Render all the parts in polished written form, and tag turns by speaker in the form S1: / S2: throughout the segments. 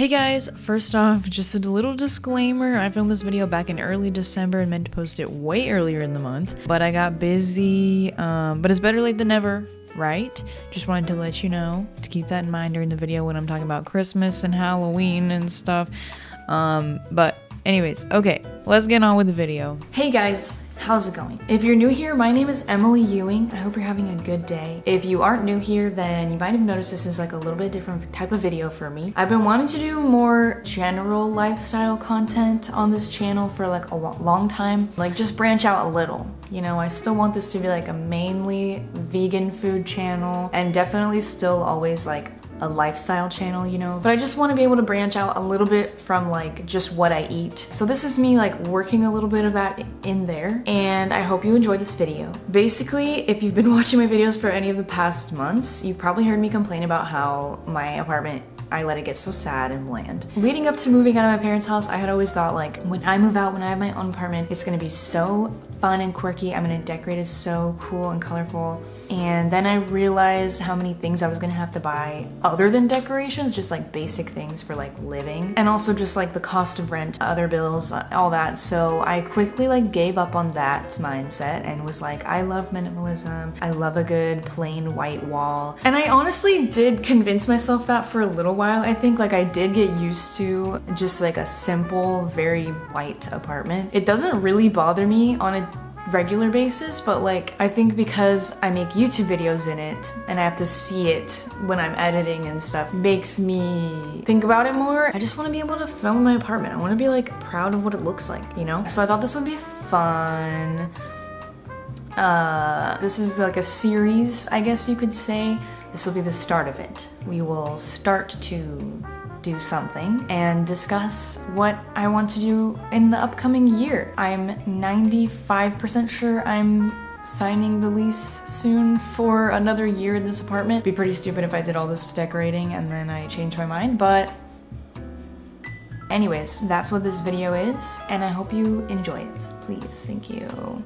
S1: Hey guys, first off, just a little disclaimer. I filmed this video back in early December and meant to post it way earlier in the month, but I got busy, but it's better late than never, right? Just wanted to let you know to keep that in mind during the video when I'm talking about Christmas and Halloween and stuff. But anyways, okay, let's get on with the video. Hey guys, how's it going? If you're new here, my name is Emily Ewing. I hope you're having a good day. If you aren't new here, then you might have noticed this is like a little bit different type of video for me. I've been wanting to do more general lifestyle content on this channel for like a long time. Like just branch out a little. You know, I still want this to be like a mainly vegan food channel and definitely still always like a lifestyle channel, you know, but I just want to be able to branch out a little bit from like just what I eat. So this is me like working a little bit of that in there, and I hope you enjoy this video. Basically, if you've been watching my videos for any of the past months, you've probably heard me complain about how my apartment, I let it get so sad and bland. Leading up to moving out of my parents' house, I had always thought like, when I move out, when I have my own apartment, it's gonna be so fun and quirky. I'm gonna decorate it so cool and colorful. And then I realized how many things I was gonna have to buy other than decorations, just like basic things for like living. And also just like the cost of rent, other bills, all that. So I quickly like gave up on that mindset and was like, I love minimalism. I love a good plain white wall. And I honestly did convince myself that for a little while. I think like I did get used to just like a simple, very white apartment. It doesn't really bother me on a regular basis, but like I think because I make YouTube videos in it and I have to see it when I'm editing and stuff, makes me think about it more. I just want to be able to film my apartment. I want to be like proud of what it looks like, you know? So I thought this would be fun. This is like a series, I guess you could say. This will be the start of it. We will start to do something and discuss what I want to do in the upcoming year. I'm 95% sure I'm signing the lease soon for another year in this apartment. It'd be pretty stupid if I did all this decorating and then I changed my mind, but anyways, that's what this video is, and I hope you enjoy it. Please, thank you.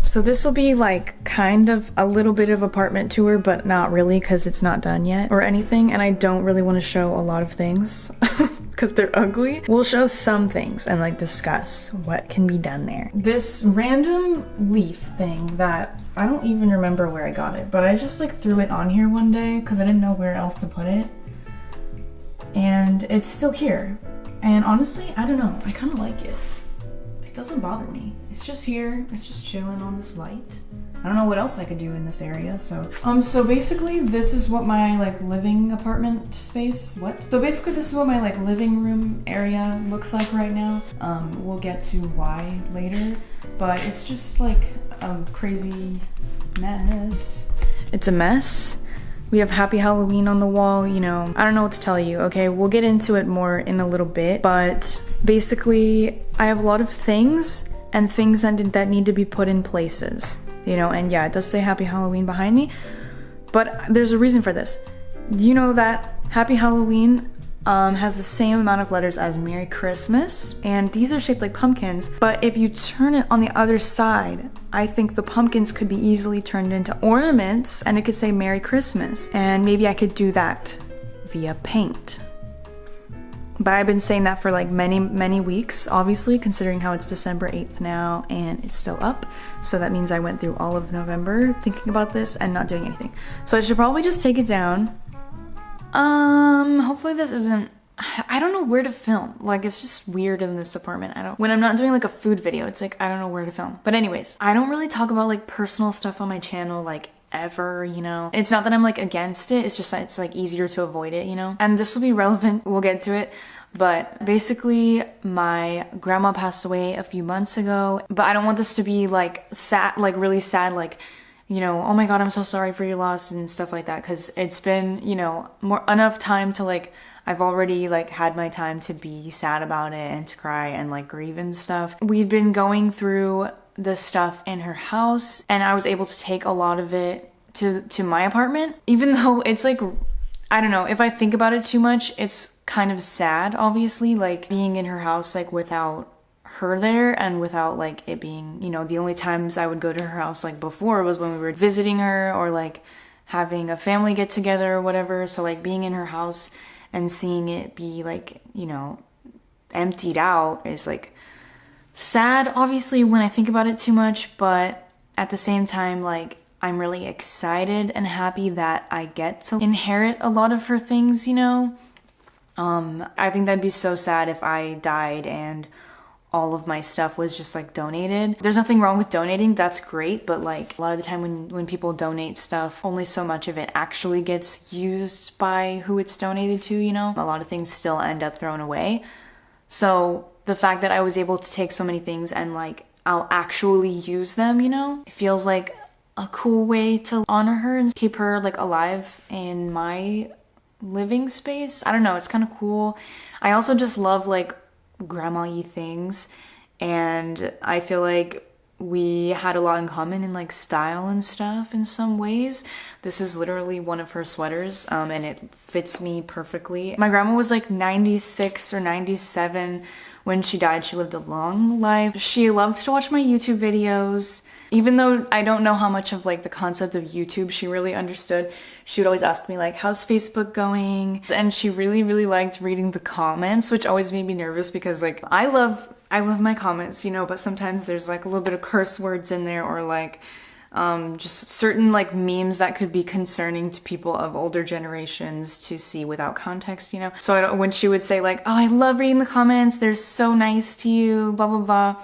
S1: So this will be like kind of a little bit of apartment tour, but not really because it's not done yet or anything, and I don't really want to show a lot of things because they're ugly. We'll show some things and like discuss what can be done there. This random leaf thing that I don't even remember where I got it, but I just like threw it on here one day because I didn't know where else to put it, and it's still here. And honestly, I don't know, I kind of like it. It doesn't bother me. It's just here. It's just chilling on this light. I don't know what else I could do in this area, so. So basically this is what my like living apartment space, So basically this is what my like living room area looks like right now. We'll get to why later, but it's just like a crazy mess. It's a mess. We have Happy Halloween on the wall, you know, I don't know what to tell you, okay? We'll get into it more in a little bit, but basically I have a lot of things and things that need to be put in places, you know, and yeah, it does say Happy Halloween behind me, but there's a reason for this. You know that Happy Halloween has the same amount of letters as Merry Christmas, and these are shaped like pumpkins, but if you turn it on the other side, I think the pumpkins could be easily turned into ornaments and it could say Merry Christmas, and maybe I could do that via paint. But I've been saying that for like many weeks, obviously, considering how it's December 8th now and it's still up. So that means I went through all of November thinking about this and not doing anything. So I should probably just take it down. Hopefully this isn't, I don't know where to film. Like, it's just weird in this apartment. When I'm not doing like a food video, it's like, I don't know where to film. But anyways, I don't really talk about like personal stuff on my channel, like ever, you know. It's not that I'm like against it, it's just that it's like easier to avoid it, you know. And this will be relevant, we'll get to it. But basically, my grandma passed away a few months ago, but I don't want this to be like sad, like really sad, like, you know, oh my god, I'm so sorry for your loss and stuff like that, because it's been, you know, enough time to like, I've already like had my time to be sad about it and to cry and like grieve and stuff. We'd been going through the stuff in her house, and I was able to take a lot of it to my apartment, even though it's like, I don't know, if I think about it too much, it's kind of sad, obviously, like being in her house like without her there, and without like it being, you know, the only times I would go to her house like before was when we were visiting her or like having a family get together or whatever. So like being in her house and seeing it be like, you know, emptied out is like sad, obviously, when I think about it too much, but at the same time, like, I'm really excited and happy that I get to inherit a lot of her things, you know? I think that'd be so sad if I died and all of my stuff was just like donated. There's nothing wrong with donating, that's great, but like a lot of the time when people donate stuff, only so much of it actually gets used by who it's donated to, you know? A lot of things still end up thrown away. So the fact that I was able to take so many things and like I'll actually use them, you know, it feels like a cool way to honor her and keep her like alive in my living space. I don't know, it's kind of cool. I also just love like grandma-y things, and I feel like we had a lot in common in like style and stuff in some ways. This is literally one of her sweaters, and it fits me perfectly. My grandma was like 96 or 97 when she died. She lived a long life. She loved to watch my YouTube videos. Even though I don't know how much of like the concept of YouTube she really understood, she would always ask me like, how's Facebook going? And she really liked reading the comments, which always made me nervous because like I love my comments, you know, but sometimes there's like a little bit of curse words in there, or like just certain like memes that could be concerning to people of older generations to see without context, you know. So when she would say like, oh, I love reading the comments, they're so nice to you, blah blah blah,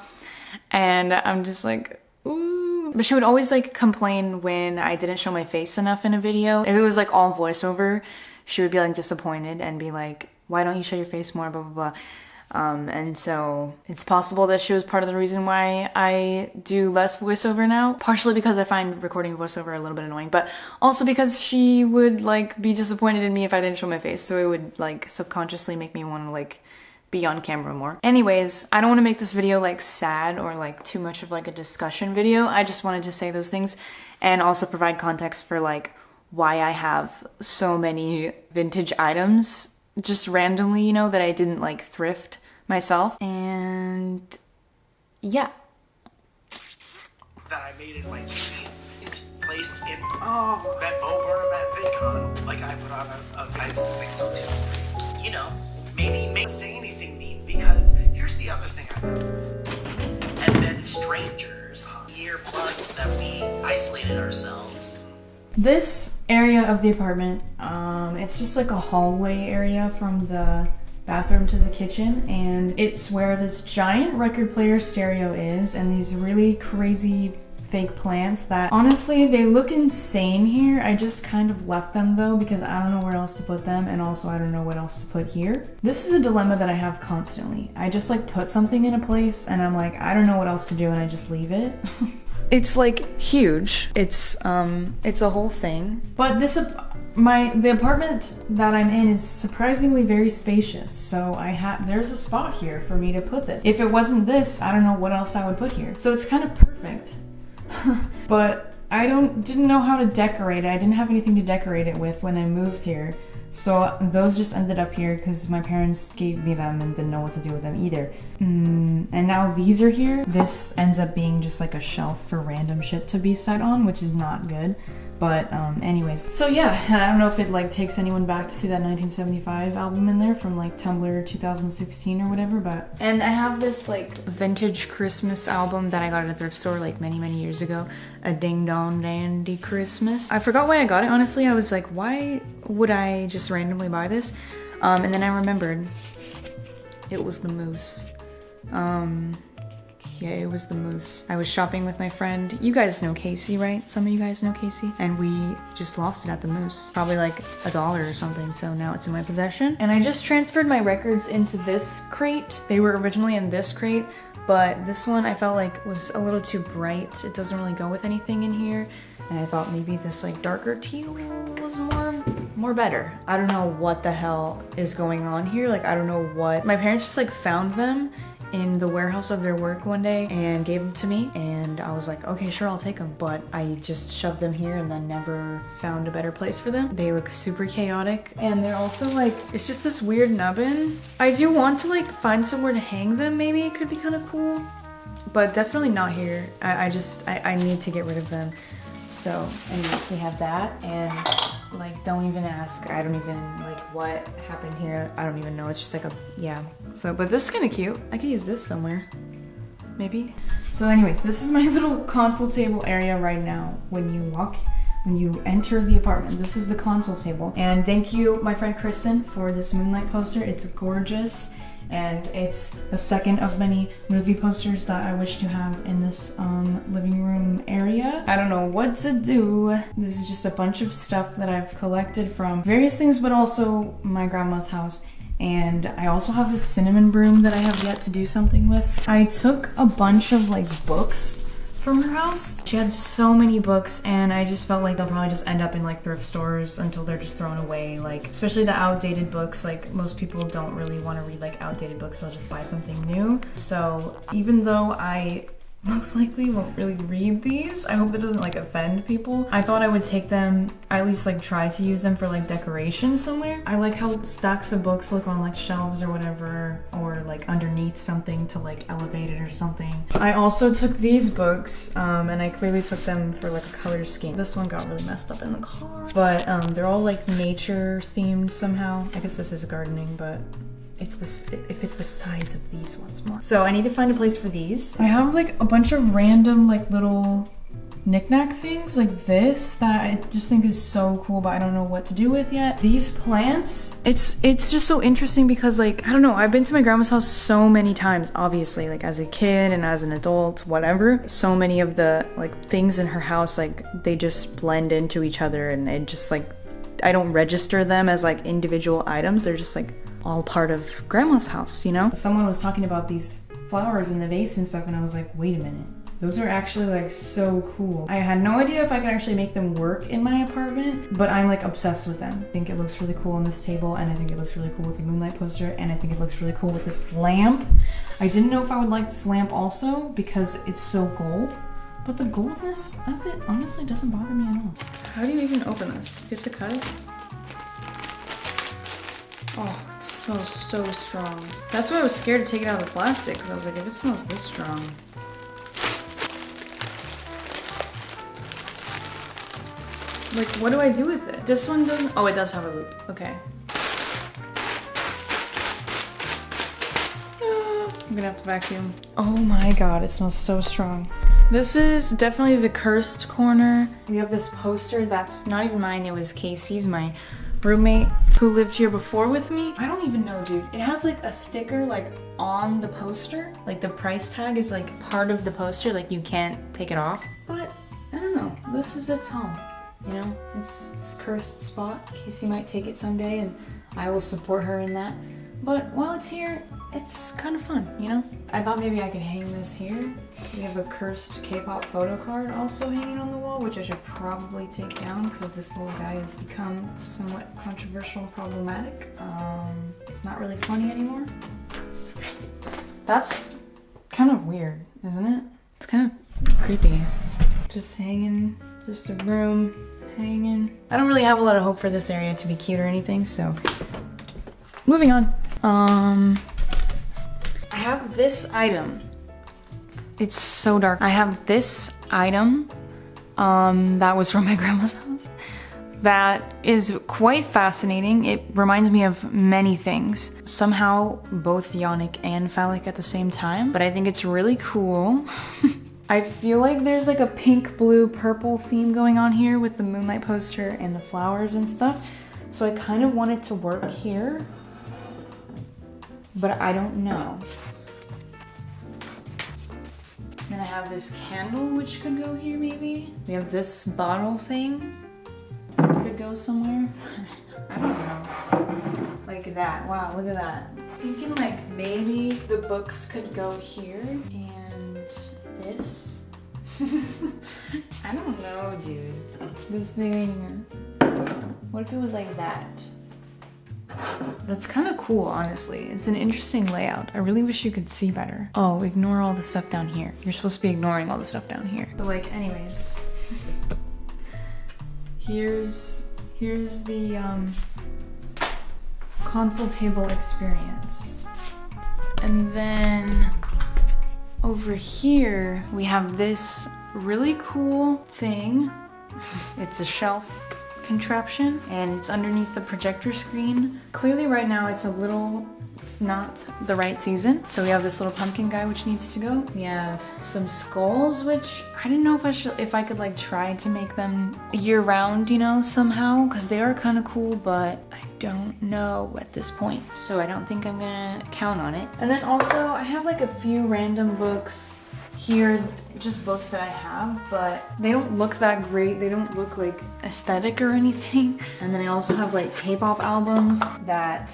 S1: and I'm just like, ooh. But she would always like complain when I didn't show my face enough in a video. If it was like all voiceover, she would be like disappointed and be like, why don't you show your face more, blah blah blah. And so it's possible that she was part of the reason why I do less voiceover now, partially because I find recording voiceover a little bit annoying, but also because she would like be disappointed in me if I didn't show my face, so it would like subconsciously make me want to like be on camera more. Anyways, I don't want to make this video like sad or like too much of like a discussion video. I just wanted to say those things and also provide context for like why I have so many vintage items just randomly, you know, that I didn't like thrift myself. And yeah.
S2: That I made in my 80s. It's placed in that Bo Burnham at VidCon. Like I put on I think so too. You know, maybe say anything mean, because here's the other thing I know. And then strangers, year plus that we isolated ourselves.
S1: This area of the apartment, it's just like a hallway area from the bathroom to the kitchen, and it's where this giant record player stereo is and these really crazy fake plants that honestly they look insane here. I just kind of left them though because I don't know where else to put them, and also I don't know what else to put here. This is a dilemma that I have constantly. I just like put something in a place and I'm like, I don't know what else to do, and I just leave it. It's like huge. It's a whole thing. But the apartment that I'm in is surprisingly very spacious. So there's a spot here for me to put this. If it wasn't this, I don't know what else I would put here. So it's kind of perfect. But I didn't know how to decorate it. I didn't have anything to decorate it with when I moved here. So those just ended up here because my parents gave me them and didn't know what to do with them either. And now these are here. This ends up being just like a shelf for random shit to be set on, which is not good. But anyways, so yeah, I don't know if it like takes anyone back to see that 1975 album in there from like Tumblr 2016 or whatever, but. And I have this like vintage Christmas album that I got at a thrift store like many years ago. A Ding Dong Dandy Christmas. I forgot why I got it, honestly. I was like, why would I just randomly buy this? And then I remembered it was the moose. Yeah, it was the moose. I was shopping with my friend. You guys know Casey, right? Some of you guys know Casey. And we just lost it at the moose. Probably like $1 or something. So now it's in my possession. And I just transferred my records into this crate. They were originally in this crate, but this one I felt like was a little too bright. It doesn't really go with anything in here. And I thought maybe this like darker teal was more better. I don't know what the hell is going on here. Like, I don't know what. My parents just like found them in the warehouse of their work one day and gave them to me, and I was like, okay, sure, I'll take them, but I just shoved them here and then never found a better place for them. They look super chaotic, and they're also like, it's just this weird nubbin. I do want to like find somewhere to hang them. Maybe it could be kind of cool, but definitely not here. I need to get rid of them. So anyways, we have that, and like, don't even ask. I don't even like what happened here. I don't even know. It's just like a, yeah. So, but this is kind of cute. I could use this somewhere, maybe. So anyways, this is my little console table area right now. When you enter the apartment, this is the console table. And thank you, my friend Kristen, for this Moonlight poster. It's gorgeous. And it's the second of many movie posters that I wish to have in this living room area. I don't know what to do. This is just a bunch of stuff that I've collected from various things, but also my grandma's house. And I also have this cinnamon broom that I have yet to do something with. I took a bunch of like books from her house. She had so many books, and I just felt like they'll probably just end up in like thrift stores until they're just thrown away. Like, especially the outdated books, like most people don't really want to read like outdated books, they'll just buy something new. So even though I most likely won't really read these, I hope it doesn't like offend people, I thought I would take them, at least like try to use them for like decoration somewhere. I like how stacks of books look on like shelves or whatever, or like underneath something to like elevate it or something. I also took these books and I clearly took them for like a color scheme. This one got really messed up in the car, but they're all like nature themed somehow. I guess this is gardening, but it's this, if it's the size of these ones more. So I need to find a place for these. I have like a bunch of random like little knickknack things like this that I just think is so cool, but I don't know what to do with yet. These plants, it's just so interesting because like, I don't know, I've been to my grandma's house so many times, obviously, like as a kid and as an adult, whatever. So many of the like things in her house, like they just blend into each other, and it just like, I don't register them as like individual items. They're just like all part of grandma's house, you know? Someone was talking about these flowers in the vase and stuff, and I was like, wait a minute. Those are actually like so cool. I had no idea if I could actually make them work in my apartment, but I'm like obsessed with them. I think it looks really cool on this table, and I think it looks really cool with the Moonlight poster, and I think it looks really cool with this lamp. I didn't know if I would like this lamp also because it's so gold, but the goldness of it honestly doesn't bother me at all. How do you even open this? Do you have to cut it? Oh, it smells so strong. That's why I was scared to take it out of the plastic, because I was like, if it smells this strong. Like, what do I do with it? This one doesn't, oh, it does have a loop, okay. I'm gonna have to vacuum. Oh my god, it smells so strong. This is definitely the cursed corner. We have this poster that's not even mine, it was Casey's, my roommate who lived here before with me. I don't even know, dude. It has like a sticker like on the poster. Like the price tag is like part of the poster, like you can't take it off. But I don't know, this is its home, you know? It's this cursed spot. Casey might take it someday and I will support her in that. But while it's here, it's kind of fun, you know? I thought maybe I could hang this here. We have a cursed K-pop photo card also hanging on the wall, which I should probably take down because this little guy has become somewhat controversial and problematic. It's not really funny anymore. That's kind of weird, isn't it? It's kind of creepy. Just hanging, just a room hanging. I don't really have a lot of hope for this area to be cute or anything, so moving on. I have this item. It's so dark. I have this item that was from my grandma's house that is quite fascinating. It reminds me of many things. Somehow both yonic and phallic at the same time, but I think it's really cool. I feel like there's like a pink, blue, purple theme going on here with the Moonlight poster and the flowers and stuff. So I kind of want it to work here, but I don't know. then I have this candle, which could go here maybe. We have this bottle thing. Could go somewhere. I don't know. Like that. Wow, look at that. Thinking like maybe the books could go here and this. I don't know, dude. This thing. What if it was like that? That's kind of cool, honestly. It's an interesting layout. I really wish you could see better. Oh, ignore all the stuff down here. You're supposed to be ignoring all the stuff down here. But like, anyways. Here's the console table experience. And then over here, we have this really cool thing. It's a shelf contraption and it's underneath the projector screen. Clearly right now it's not the right season. So we have this little pumpkin guy which needs to go. We have some skulls which I didn't know if I could like try to make them year round, you know, somehow, because they are kind of cool, but I don't know at this point. So I don't think I'm gonna count on it. And then also I have like a few random books here, just books that I have, but they don't look that great. They don't look like aesthetic or anything. And then I also have like K-pop albums that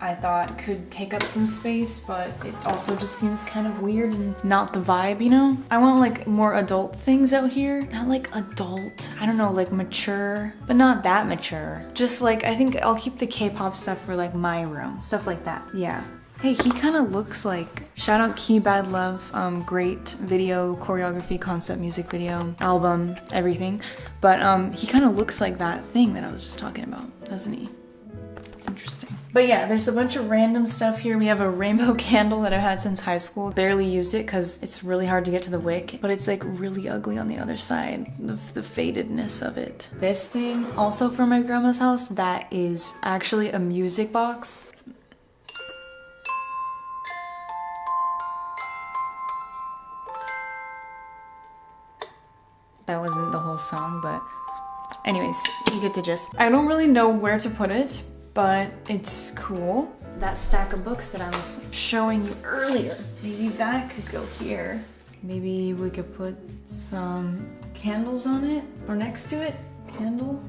S1: I thought could take up some space, but it also just seems kind of weird and not the vibe, you know? I want like more adult things out here. Not like adult, I don't know, like mature, but not that mature. Just like, I think I'll keep the K-pop stuff for like my room, stuff like that, yeah. Hey, he kind of looks like, shout out Key Bad Love, great video, choreography, concept, music video, album, everything. But he kind of looks like that thing that I was just talking about, doesn't he? It's interesting. But yeah, there's a bunch of random stuff here. We have a rainbow candle that I've had since high school. Barely used it because it's really hard to get to the wick, but it's like really ugly on the other side, the fadedness of it. This thing, also from my grandma's house, that is actually a music box. That wasn't the whole song, but anyways, you get the gist. I don't really know where to put it, but it's cool. That stack of books that I was showing you earlier, maybe that could go here. Maybe we could put some candles on it or next to it. Candle.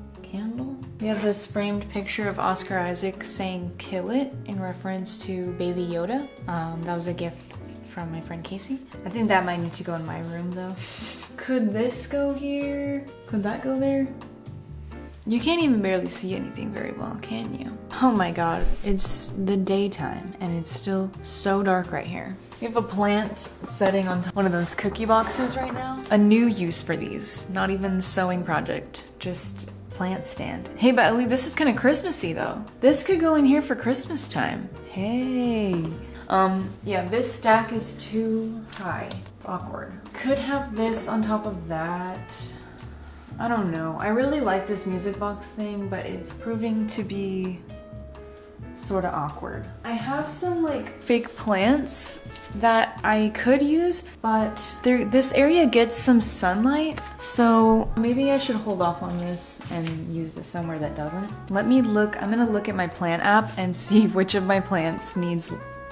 S1: We have this framed picture of Oscar Isaac saying "kill it" in reference to Baby Yoda. That was a gift from my friend Casey. I think that might need to go in my room though. Could this go here? Could that go there? You can't even barely see anything very well, can you? Oh my god, it's the daytime and it's still so dark right here. We have a plant setting on one of those cookie boxes right now. A new use for these, not even sewing project, just plant stand. Hey, but Ellie, this is kind of Christmassy though. This could go in here for Christmas time. Hey. Yeah, this stack is too high. It's awkward. Could have this on top of that. I don't know. I really like this music box thing, but it's proving to be sort of awkward. I have some like fake plants that I could use, but this area gets some sunlight, so maybe I should hold off on this and use this somewhere that doesn't. Let me look. I'm gonna look at my plant app and see which of my plants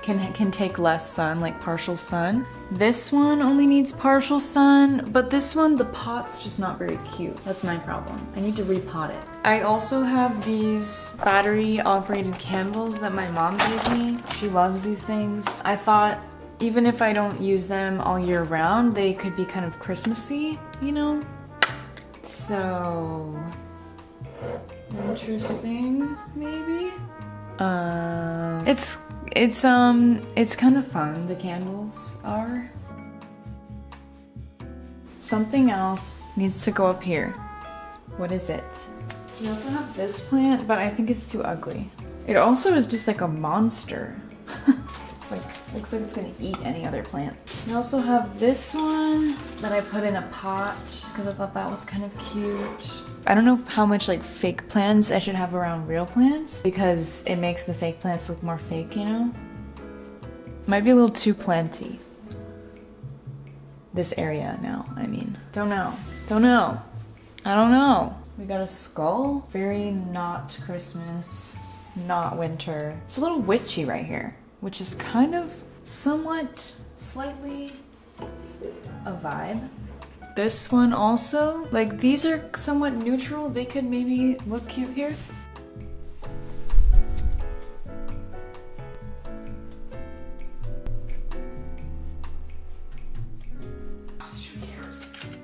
S1: can take less sun, like partial sun. This one only needs partial sun, but this one, the pot's just not very cute. That's my problem. I need to repot it. I also have these battery operated candles that my mom gave me. She loves these things. I thought even if I don't use them all year round, they could be kind of Christmassy, you know? So, interesting, maybe? It's kind of fun, the candles are. Something else needs to go up here. What is it? We also have this plant, but I think it's too ugly. It also is just like a monster. It's like, looks like it's gonna eat any other plant. We also have this one that I put in a pot because I thought that was kind of cute. I don't know how much like fake plants I should have around real plants because it makes the fake plants look more fake, you know? Might be a little too planty. This area now, I mean. Don't know. I don't know. We got a skull. Very not Christmas, not winter. It's a little witchy right here, which is kind of somewhat slightly a vibe. This one also, like these are somewhat neutral. They could maybe look cute here.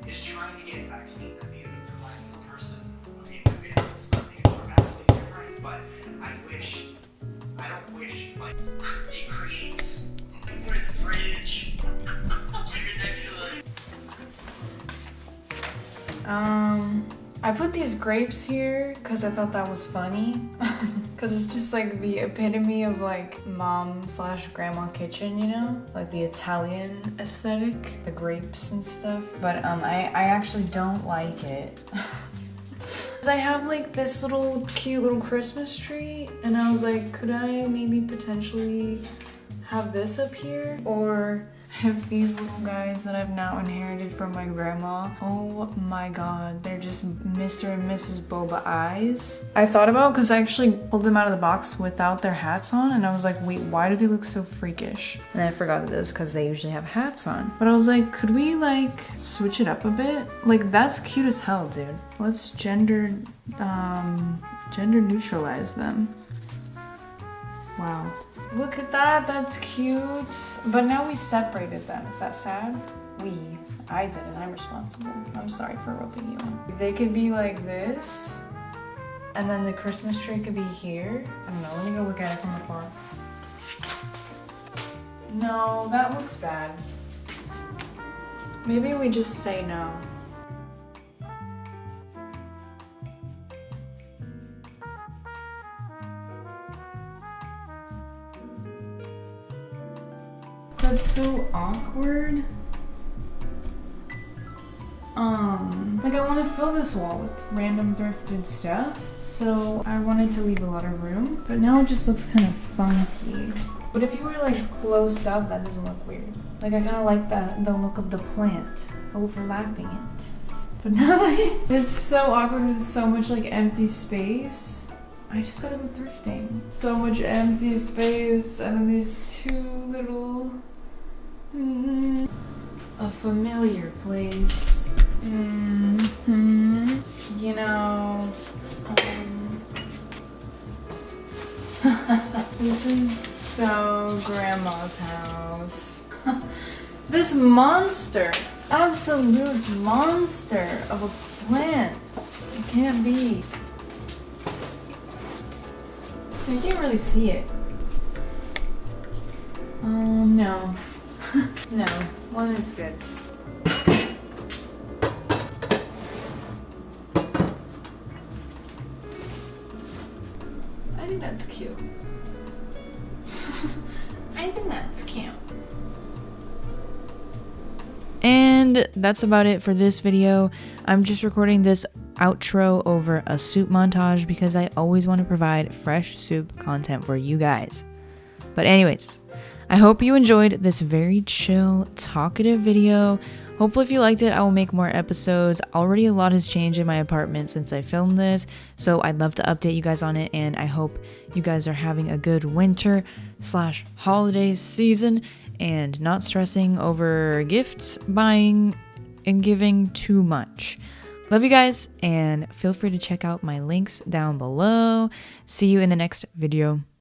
S2: Is trying to get vaccine at the end of their life. A person is nothing more vastly different, but I don't wish, like, it creates, put it in the fridge, keep it next to it.
S1: I put these grapes here because I thought that was funny. Because it's just like the epitome of like mom/grandma kitchen, you know? Like the Italian aesthetic, the grapes and stuff. But I actually don't like it. I have like this cute little Christmas tree, and I was like, could I maybe potentially have this up here? Or have these little guys that I've now inherited from my grandma. Oh my god, they're just Mr. and Mrs. Boba eyes. I thought about, because I actually pulled them out of the box without their hats on, and I was like, wait, why do they look so freakish? And I forgot that it was because they usually have hats on. But I was like, could we like switch it up a bit? Like, that's cute as hell, dude. Let's gender neutralize them. Wow. Look at that, that's cute. But now we separated them. Is that sad? I didn't, I'm responsible. I'm sorry for roping you in. They could be like this, and then the Christmas tree could be here. I don't know, let me go look at it from afar. No, that looks bad. Maybe we just say no. That's so awkward. Like I want to fill this wall with random thrifted stuff, so I wanted to leave a lot of room, but now it just looks kind of funky. But if you were like close up, that doesn't look weird. Like I kind of like the look of the plant overlapping it. But now it's so awkward with so much like empty space. I just gotta go thrifting. So much empty space, and then these two little... a familiar place. You know, this is so grandma's house. This monster, absolute monster of a plant. It can't be. You can't really see it. Oh no. No, one is good. I think that's cute. I think that's cute. And that's about it for this video. I'm just recording this outro over a soup montage because I always want to provide fresh soup content for you guys. But anyways, I hope you enjoyed this very chill, talkative video. Hopefully if you liked it, I will make more episodes. Already a lot has changed in my apartment since I filmed this, so I'd love to update you guys on it, and I hope you guys are having a good winter/holiday season and not stressing over gifts, buying, and giving too much. Love you guys, and feel free to check out my links down below. See you in the next video.